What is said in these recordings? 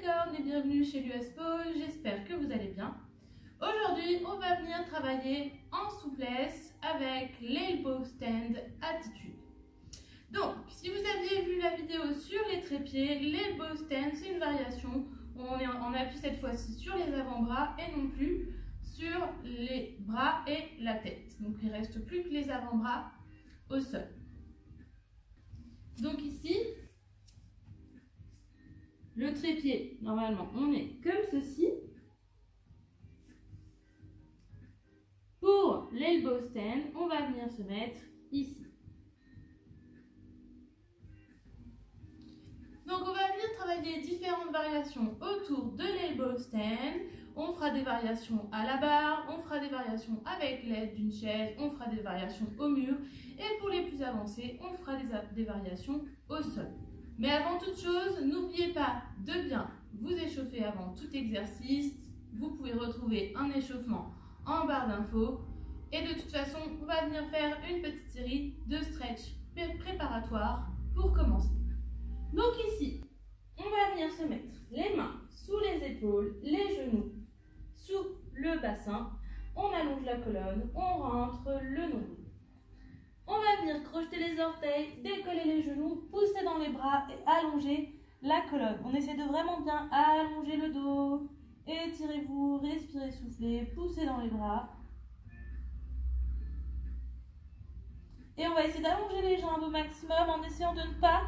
licornes et bienvenue chez l'US Pole, j'espère que vous allez bien. Aujourd'hui, on va venir travailler en souplesse avec l'elbow stand attitude. Donc, si vous aviez vu la vidéo sur les trépieds, l'elbow stand, c'est une variation où on appuie cette fois-ci sur les avant-bras et non plus sur les bras et la tête. Donc, il ne reste plus que les avant-bras au sol. Donc ici, le trépied, normalement, on est comme ceci. Pour l'elbow stand, on va venir se mettre ici. Donc on va venir travailler différentes variations autour de l'elbow stand. On fera des variations à la barre, on fera des variations avec l'aide d'une chaise, on fera des variations au mur. Et pour les plus avancés, on fera des variations au sol. Mais avant toute chose, n'oubliez pas de bien vous échauffer avant tout exercice. Vous pouvez retrouver un échauffement en barre d'infos. Et de toute façon, on va venir faire une petite série de stretch préparatoires pour commencer. Donc ici, on va venir se mettre les mains sous les épaules, les genoux sous le bassin. On allonge la colonne, on rentre le nombril. On va venir crocheter les orteils, décoller les genoux, pousser dans les bras et allonger la colonne. On essaie de vraiment bien allonger le dos. Étirez-vous, respirez, soufflez, poussez dans les bras. Et on va essayer d'allonger les jambes au maximum en essayant de ne pas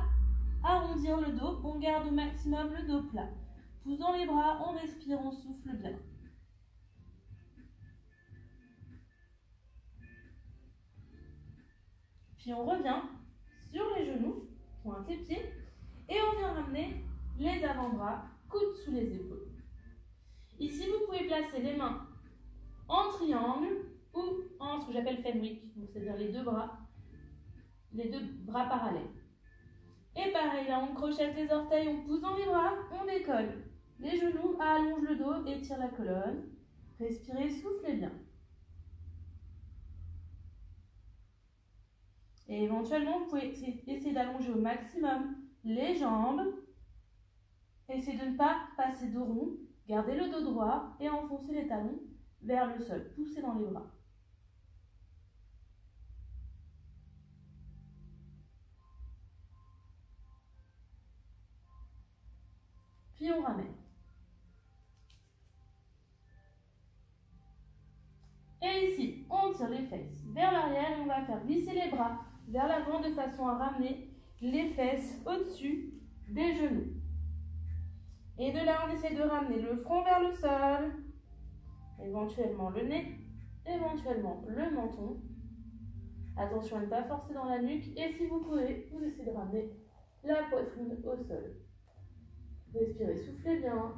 arrondir le dos. On garde au maximum le dos plat. Pousse dans les bras, on respire, on souffle bien. Puis on revient sur les genoux, pointe les pieds, et on vient ramener les avant-bras, coudes sous les épaules. Ici, vous pouvez placer les mains en triangle ou en ce que j'appelle fenwick, c'est-à-dire les deux bras parallèles. Et pareil, là, on crochette les orteils, on pousse dans les bras, on décolle. Les genoux, allonge le dos, étire la colonne. Respirez, soufflez bien. Et éventuellement, vous pouvez essayer d'allonger au maximum les jambes. Essayez de ne pas passer dos rond. Gardez le dos droit et enfoncez les talons vers le sol. Poussez dans les bras. Puis on ramène. Et ici, on tire les fesses vers l'arrière et on va faire glisser les bras vers l'avant de façon à ramener les fesses au-dessus des genoux. Et de là, on essaie de ramener le front vers le sol, éventuellement le nez, éventuellement le menton. Attention à ne pas forcer dans la nuque et si vous pouvez, vous essayez de ramener la poitrine au sol. Respirez, soufflez bien.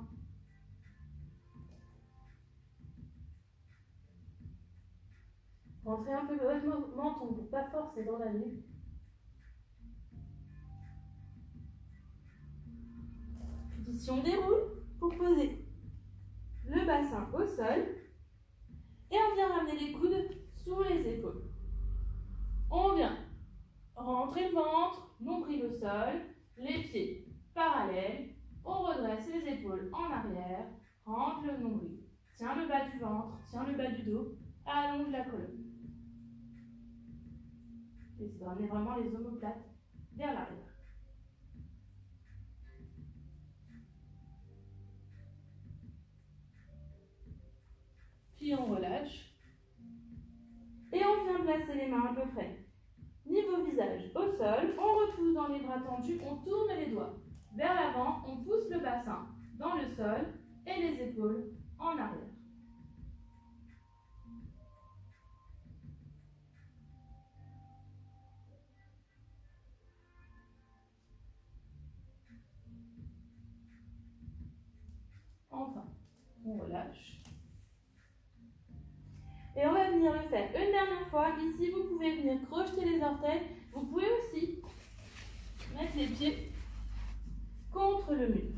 Rentrez un peu le menton pour ne pas forcer dans la nuque. Puis ici, on déroule pour poser le bassin au sol. Et on vient ramener les coudes sous les épaules. On vient rentrer le ventre, nombril au sol, les pieds parallèles. On redresse les épaules en arrière, rentre le nombril. Tiens le bas du ventre, tiens le bas du dos, allonge la colonne. Essayez de ramener vraiment les omoplates vers l'arrière. Puis on relâche. Et on vient placer les mains à peu près niveau visage au sol. On repousse dans les bras tendus, on tourne les doigts vers l'avant, on pousse le bassin dans le sol et les épaules en arrière. Enfin, on relâche. Et on va venir le faire une dernière fois. Ici, vous pouvez venir crocheter les orteils. Vous pouvez aussi mettre les pieds contre le mur.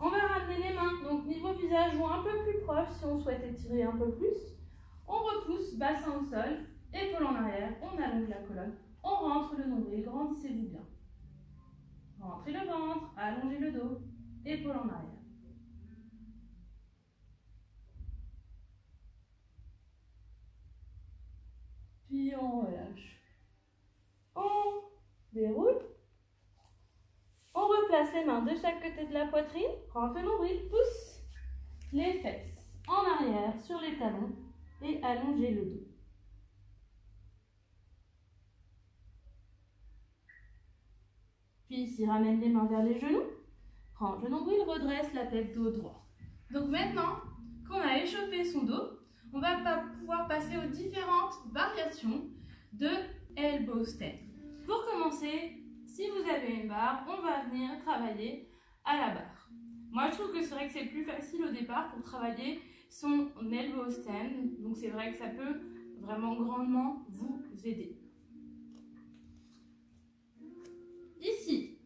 On va ramener les mains, donc niveau visage ou un peu plus proche si on souhaite étirer un peu plus. On repousse, bassin au sol, épaules en arrière, on allonge la colonne, on rentre le nombril, grandissez-vous bien. Rentrez le ventre, allongez le dos. épaule en arrière. Puis on relâche. On déroule. On replace les mains de chaque côté de la poitrine. Rentre le nombril, pousse les fesses en arrière sur les talons et allongez le dos. Puis ici, ramène les mains vers les genoux. Range le nombril, redresse la tête dos droit. Donc maintenant qu'on a échauffé son dos, on va pouvoir passer aux différentes variations de elbow stand. Pour commencer, si vous avez une barre, on va venir travailler à la barre. Moi, je trouve que c'est vrai que c'est plus facile au départ pour travailler son elbow stand. Donc c'est vrai que ça peut vraiment grandement vous aider. Ici,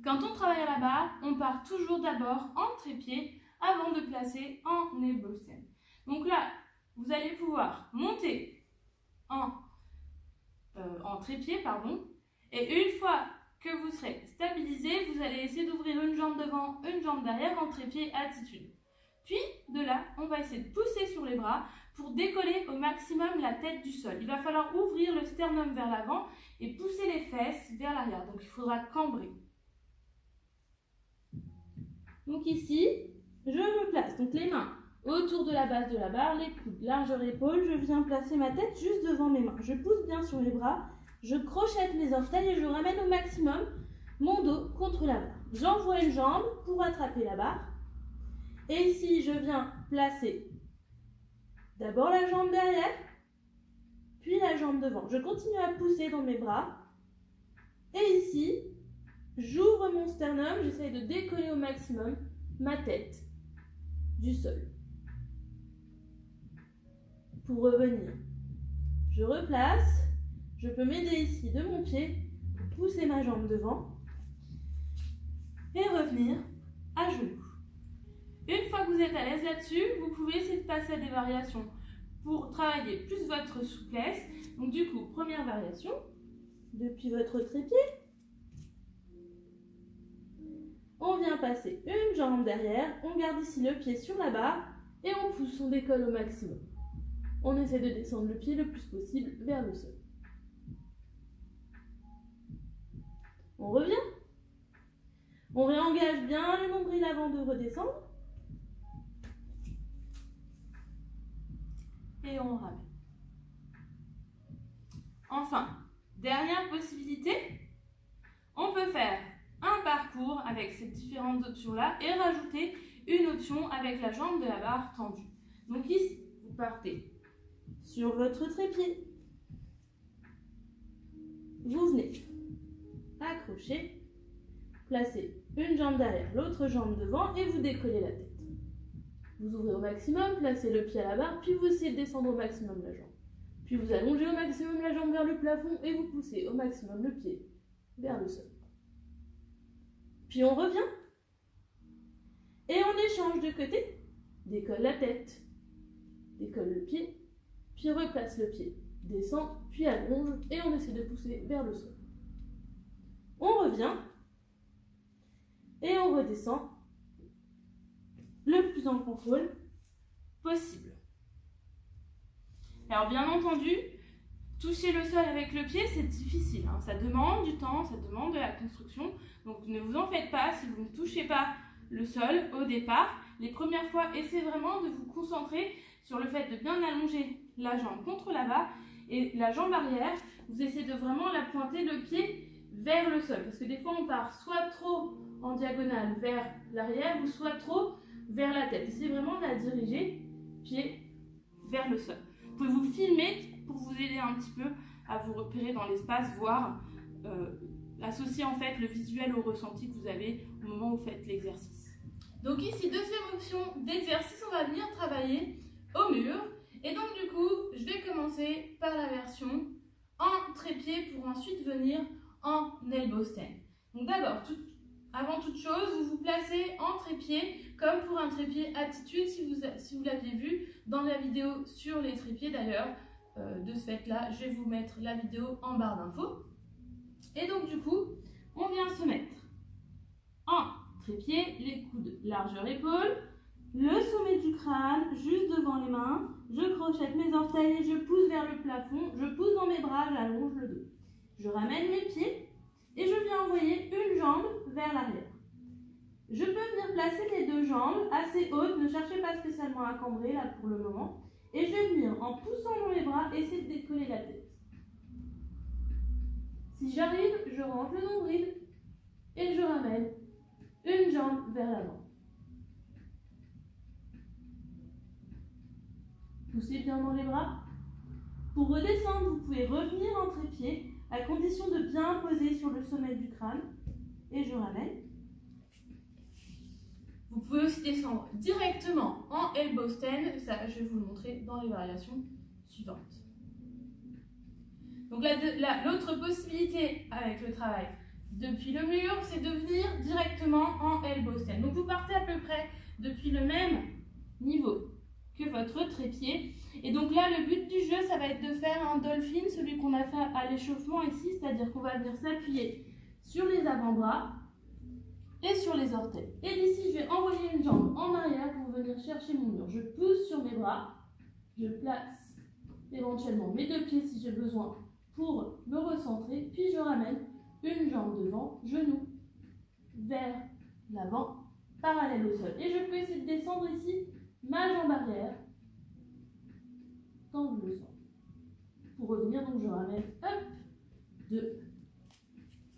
quand on travaille à la barre, on part toujours d'abord en trépied avant de placer en elbow stand. Donc là, vous allez pouvoir monter en trépied, et une fois que vous serez stabilisé, vous allez essayer d'ouvrir une jambe devant, une jambe derrière en trépied attitude. Puis de là, on va essayer de pousser sur les bras pour décoller au maximum la tête du sol. Il va falloir ouvrir le sternum vers l'avant et pousser les fesses vers l'arrière. Donc il faudra cambrer. Donc ici, je me place. Donc les mains autour de la base de la barre, les coudes, largeur épaule. Je viens placer ma tête juste devant mes mains. Je pousse bien sur les bras. Je crochette mes orteils et je ramène au maximum mon dos contre la barre. J'envoie une jambe pour attraper la barre. Et ici, je viens placer d'abord la jambe derrière, puis la jambe devant. Je continue à pousser dans mes bras. Et ici, j'ouvre mon sternum. J'essaye de décoller au maximum ma tête du sol. Pour revenir, je replace. Je peux m'aider ici de mon pied pour pousser ma jambe devant et revenir à genoux. Une fois que vous êtes à l'aise là-dessus, vous pouvez essayer de passer à des variations pour travailler plus votre souplesse. Donc du coup, première variation, depuis votre trépied, on vient passer une jambe derrière, on garde ici le pied sur la barre et on pousse, on décolle au maximum. On essaie de descendre le pied le plus possible vers le sol. On revient. On réengage bien le nombril avant de redescendre. Et on ramène. Enfin, dernière possibilité, on peut faire un parcours avec ces différentes options-là et rajouter une option avec la jambe de la barre tendue. Donc ici, vous partez sur votre trépied. Vous venez accrocher, placez une jambe derrière, l'autre jambe devant et vous décollez la tête. Vous ouvrez au maximum, placez le pied à la barre, puis vous essayez de descendre au maximum la jambe. Puis vous allongez au maximum la jambe vers le plafond et vous poussez au maximum le pied vers le sol. Puis on revient et on échange de côté. Décolle la tête, décolle le pied, puis replace le pied, descend, puis allonge et on essaie de pousser vers le sol. On revient et on redescend le plus en contrôle possible. Alors bien entendu, toucher le sol avec le pied, c'est difficile. Ça demande du temps, ça demande de la construction. Donc ne vous en faites pas si vous ne touchez pas le sol au départ. Les premières fois, essayez vraiment de vous concentrer sur le fait de bien allonger la jambe contre la barre et la jambe arrière. Vous essayez de vraiment la pointer le pied vers le sol. Parce que des fois, on part soit trop en diagonale vers l'arrière ou soit trop vers la tête. Essayez vraiment de la diriger pied vers le sol. Vous pouvez vous filmer pour vous aider un petit peu à vous repérer dans l'espace, voire associer en fait le visuel au ressenti que vous avez au moment où vous faites l'exercice. Donc ici, deuxième option d'exercice, on va venir travailler au mur. Et donc du coup, je vais commencer par la version en trépied pour ensuite venir en elbow stand. Donc d'abord, avant toute chose, vous vous placez en trépied comme pour un trépied attitude si vous l'aviez vu dans la vidéo sur les trépieds d'ailleurs. De ce fait là, je vais vous mettre la vidéo en barre d'infos. Et donc du coup, on vient se mettre en trépied, les coudes largeur épaule, le sommet du crâne juste devant les mains, je crochette mes orteils et je pousse vers le plafond, je pousse dans mes bras, j'allonge le dos. Je ramène mes pieds et je viens envoyer une jambe vers l'arrière. Je peux venir placer les deux jambes assez hautes, ne cherchez pas spécialement à cambrer là pour le moment. Et je vais venir, en poussant dans mes bras, essayer de décoller la tête. Si j'arrive, je rentre le nombril et je ramène une jambe vers l'avant. Poussez bien dans les bras. Pour redescendre, vous pouvez revenir en trépied, à condition de bien poser sur le sommet du crâne. Et je ramène. Vous pouvez aussi descendre directement en elbow stand. Ça, je vais vous le montrer dans les variations suivantes. Donc l'autre possibilité avec le travail depuis le mur, c'est de venir directement en elbow stand. Donc vous partez à peu près depuis le même niveau que votre trépied. Et donc là, le but du jeu, ça va être de faire un dolphin, celui qu'on a fait à l'échauffement ici, c'est-à-dire qu'on va venir s'appuyer sur les avant-bras et sur les orteils. Et d'ici, je vais envoyer une jambe en arrière pour venir chercher mon mur. Je pousse sur mes bras, je place éventuellement mes deux pieds si j'ai besoin pour me recentrer, puis je ramène une jambe devant, genou vers l'avant, parallèle au sol. Et je peux essayer de descendre ici ma jambe arrière tant que je le sens. Pour revenir, donc je ramène, hop, 2,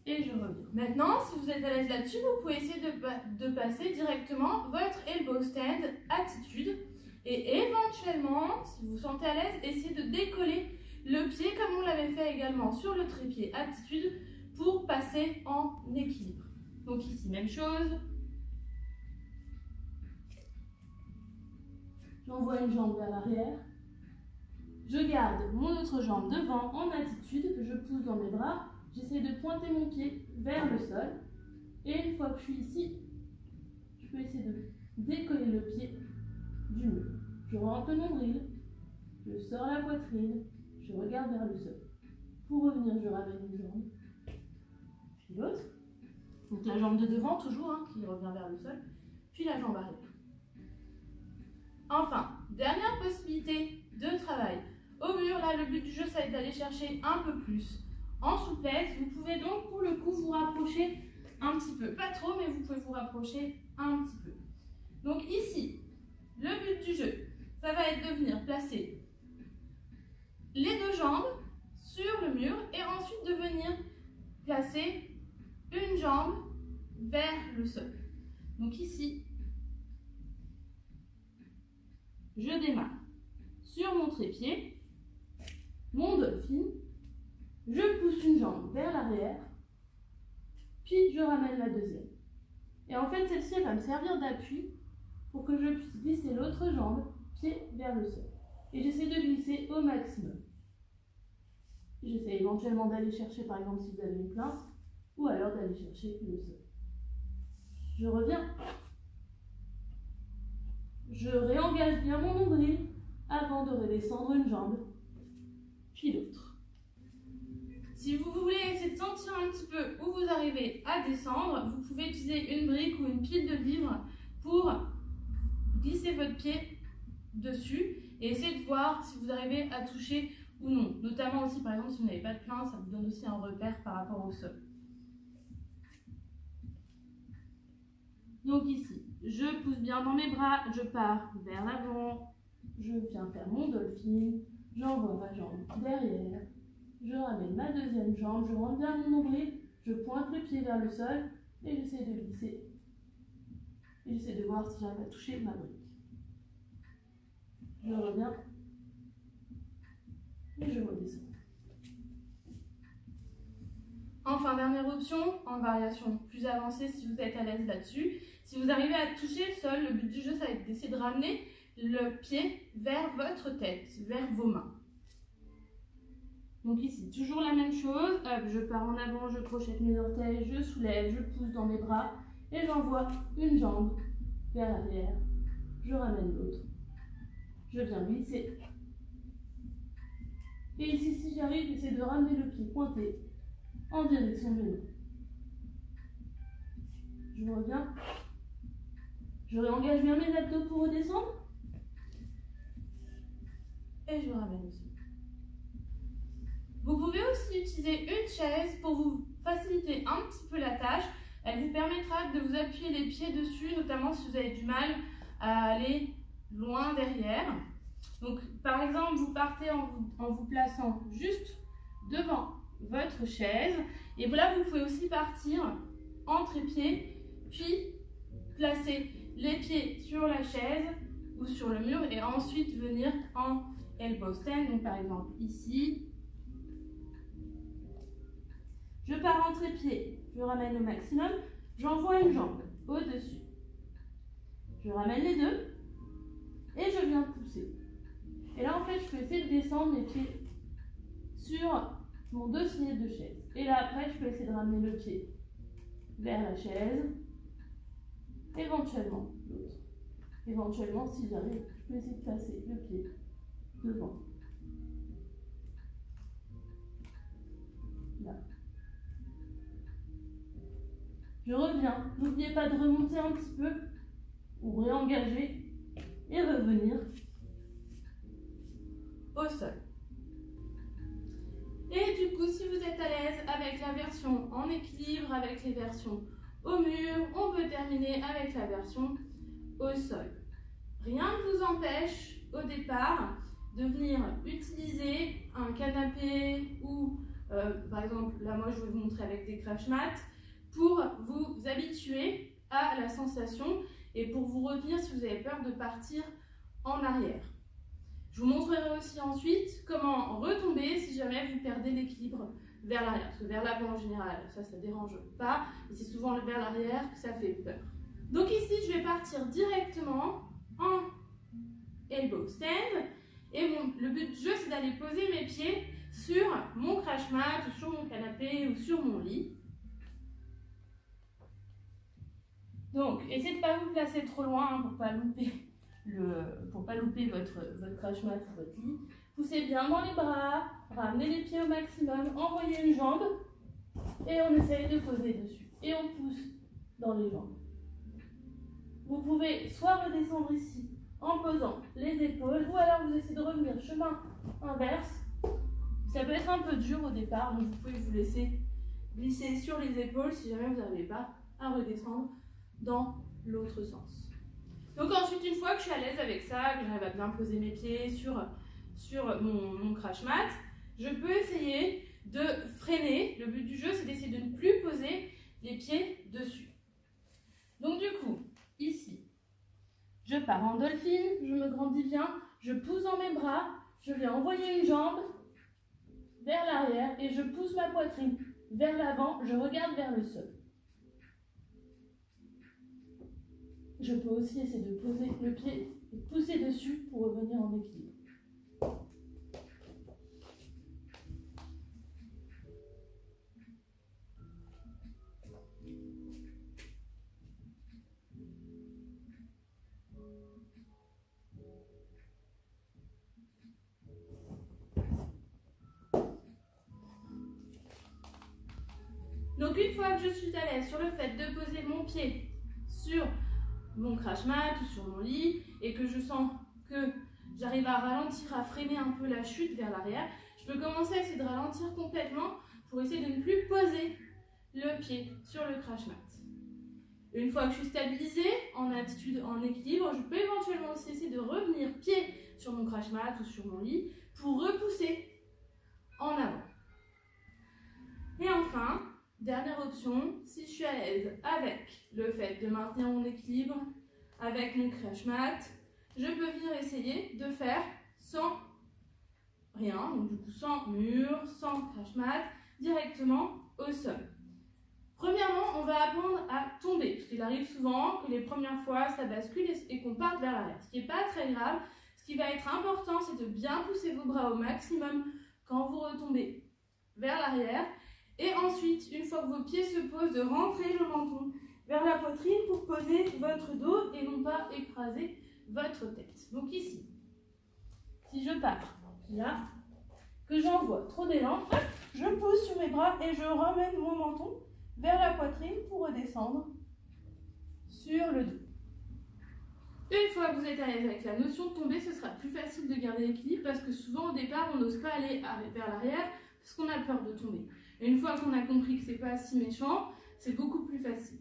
et je reviens. Maintenant, si vous êtes à l'aise là-dessus, vous pouvez essayer de passer directement votre elbow stand attitude. Et éventuellement, si vous vous sentez à l'aise, essayez de décoller le pied comme on l'avait fait également sur le trépied attitude pour passer en équilibre. Donc ici, même chose. J'envoie une jambe vers l'arrière. Je garde mon autre jambe devant en attitude, que je pousse dans mes bras. J'essaie de pointer mon pied vers le sol. Et une fois que je suis ici, je peux essayer de décoller le pied du mur. Je rentre le nombril, je sors la poitrine, je regarde vers le sol. Pour revenir, je ramène une jambe, puis l'autre. Donc la jambe de devant toujours, hein, qui revient vers le sol, puis la jambe arrière. Enfin, dernière possibilité de travail. Au mur, là, le but du jeu, ça va être d'aller chercher un peu plus en souplesse. Vous pouvez donc, pour le coup, vous rapprocher un petit peu. Pas trop, mais vous pouvez vous rapprocher un petit peu. Donc ici, le but du jeu, ça va être de venir placer les deux jambes sur le mur et ensuite de venir placer une jambe vers le sol. Donc ici, je démarre sur mon trépied, mon dolphin, je pousse une jambe vers l'arrière, puis je ramène la deuxième. Et en fait, celle-ci va me servir d'appui pour que je puisse glisser l'autre jambe, pied vers le sol. Et j'essaie de glisser au maximum. J'essaie éventuellement d'aller chercher, par exemple, si vous avez une pince, ou alors d'aller chercher le sol. Je reviens. Je réengage bien mon nombril avant de redescendre une jambe, puis l'autre. Si vous voulez essayer de sentir un petit peu où vous arrivez à descendre, vous pouvez utiliser une brique ou une pile de livres pour glisser votre pied dessus et essayer de voir si vous arrivez à toucher ou non. Notamment aussi, par exemple, si vous n'avez pas de plein, ça vous donne aussi un repère par rapport au sol. Donc ici, je pousse bien dans mes bras, je pars vers l'avant, je viens faire mon dolphin, j'envoie ma jambe derrière, je ramène ma deuxième jambe, je rentre bien mon nombril, je pointe le pied vers le sol et j'essaie de glisser. Et j'essaie de voir si j'arrive à toucher ma brique. Je reviens et je redescends. Enfin, dernière option, en variation plus avancée si vous êtes à l'aise là-dessus. Si vous arrivez à toucher le sol, le but du jeu, ça va être d'essayer de ramener le pied vers votre tête, vers vos mains. Donc ici, toujours la même chose. Hop, je pars en avant, je crochette mes orteils, je soulève, je pousse dans mes bras et j'envoie une jambe vers l'arrière. Je ramène l'autre. Je viens glisser. Et ici, si j'arrive, j'essaie de ramener le pied pointé en direction de nous. je reviens. Je réengage bien mes abdos pour redescendre. Et je ramène aussi. Vous pouvez aussi utiliser une chaise pour vous faciliter un petit peu la tâche. Elle vous permettra de vous appuyer les pieds dessus, notamment si vous avez du mal à aller loin derrière. Donc, par exemple, vous partez en vous plaçant juste devant votre chaise. Et voilà, vous pouvez aussi partir en trépied, puis placer les pieds sur la chaise ou sur le mur et ensuite venir en elbow stand. Donc, par exemple, ici. Je pars en trépied, je ramène au maximum, j'envoie une jambe au-dessus. Je ramène les deux et je viens pousser. Et là, en fait, je peux essayer de descendre mes pieds sur mon dossier de chaise. Et là, après, je peux essayer de ramener le pied vers la chaise, éventuellement l'autre. Éventuellement, si j'arrive, je peux essayer de placer le pied devant. Là. Je reviens. N'oubliez pas de remonter un petit peu ou réengager et revenir au sol. Et du coup, si vous êtes à l'aise avec la version en équilibre, avec les versions au mur, on peut terminer avec la version au sol. Rien ne vous empêche au départ de venir utiliser un canapé ou par exemple, là moi je vais vous montrer avec des crash mats pour vous habituer à la sensation et pour vous retenir si vous avez peur de partir en arrière. Je vous montrerai aussi ensuite comment retomber si jamais vous perdez l'équilibre vers l'arrière. Parce que vers l'avant en général, ça ne dérange pas. Et c'est souvent vers l'arrière que ça fait peur. Donc ici, je vais partir directement en elbow stand. Et le but du jeu, c'est d'aller poser mes pieds sur mon crash mat, ou sur mon canapé, ou sur mon lit. Donc, essayez de ne pas vous placer trop loin hein, pour ne pas louper votre crash mat ou votre lit. Poussez bien dans les bras, ramenez les pieds au maximum, envoyez une jambe et on essaye de poser dessus. Et on pousse dans les jambes. Vous pouvez soit redescendre ici en posant les épaules ou alors vous essayez de revenir chemin inverse. Ça peut être un peu dur au départ, donc vous pouvez vous laisser glisser sur les épaules si jamais vous n'arrivez pas à redescendre dans l'autre sens. Donc ensuite, une fois que je suis à l'aise avec ça, que j'arrive à bien poser mes pieds sur mon crash mat, je peux essayer de freiner. Le but du jeu, c'est d'essayer de ne plus poser les pieds dessus. Donc du coup, ici, je pars en dolphin, je me grandis bien, je pousse dans mes bras, je vais envoyer une jambe vers l'arrière et je pousse ma poitrine vers l'avant, je regarde vers le sol. Je peux aussi essayer de poser le pied et pousser dessus pour revenir en équilibre. Donc une fois que je suis à l'aise sur le fait de poser mon pied sur mon crash mat ou sur mon lit et que je sens que j'arrive à ralentir, à freiner un peu la chute vers l'arrière, je peux commencer à essayer de ralentir complètement pour essayer de ne plus poser le pied sur le crash mat. Une fois que je suis stabilisée, en attitude, en équilibre, je peux éventuellement aussi essayer de revenir pied sur mon crash mat ou sur mon lit pour repousser en avant. Et enfin, dernière option, si je suis à l'aise avec le fait de maintenir mon équilibre avec mon crash mat, je peux venir essayer de faire sans rien, donc du coup sans mur, sans crash mat, directement au sol. Premièrement, on va apprendre à tomber, parce qu'il arrive souvent que les premières fois ça bascule et qu'on parte vers l'arrière, ce qui n'est pas très grave. Ce qui va être important, c'est de bien pousser vos bras au maximum quand vous retombez vers l'arrière. Et ensuite, une fois que vos pieds se posent, de rentrer le menton vers la poitrine pour poser votre dos et non pas écraser votre tête. Donc ici, si je pars là, que j'envoie trop d'élan, je pousse sur mes bras et je ramène mon menton vers la poitrine pour redescendre sur le dos. Une fois que vous êtes à l'aise avec la notion de tomber, ce sera plus facile de garder l'équilibre parce que souvent au départ on n'ose pas aller vers l'arrière parce qu'on a peur de tomber. Et une fois qu'on a compris que c'est pas si méchant, c'est beaucoup plus facile.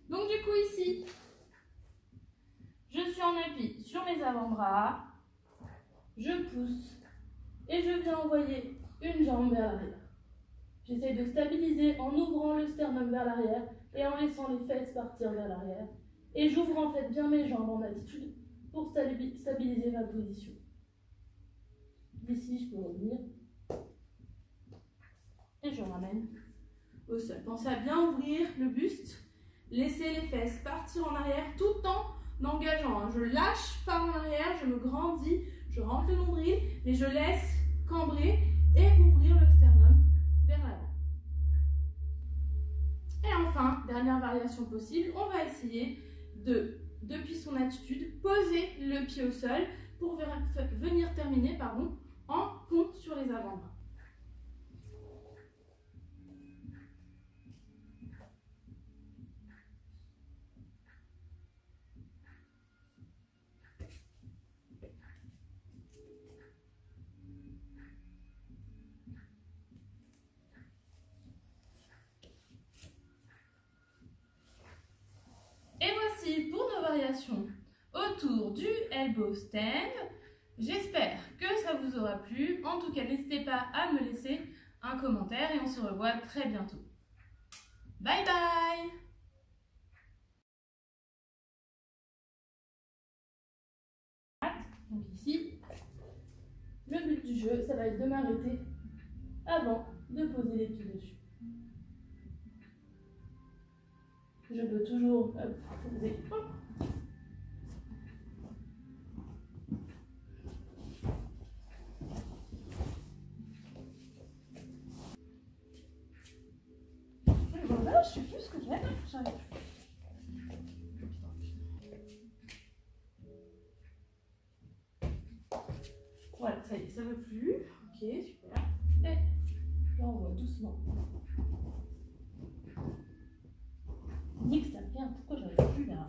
Donc du coup ici, je suis en appui sur mes avant-bras, je pousse et je viens envoyer une jambe vers l'arrière. J'essaie de stabiliser en ouvrant le sternum vers l'arrière et en laissant les fesses partir vers l'arrière. Et j'ouvre en fait bien mes jambes en attitude pour stabiliser ma position. D'ici, je peux revenir. Et je ramène au sol. Pensez à bien ouvrir le buste. Laissez les fesses partir en arrière tout en engageant. Je lâche pas en arrière, je me grandis, je rentre le nombril, mais je laisse cambrer et ouvrir le sternum vers l'avant. Et enfin, dernière variation possible, on va essayer depuis son attitude, poser le pied au sol pour venir terminer en pont sur les avant-bras. Et voici pour nos variations autour du elbow stand. J'espère que ça vous aura plu. En tout cas, n'hésitez pas à me laisser un commentaire et on se revoit très bientôt. Bye bye! Donc ici, le but du jeu, ça va être de m'arrêter avant de poser les pieds dessus. Je peux toujours poser. Hop. Et voilà, je sais plus ce que j'aime. J'arrive. Voilà, ça y est, ça ne veut plus. Ok, super. Et j'envoie doucement. Nique ta merde, pourquoi j'arrive plus là?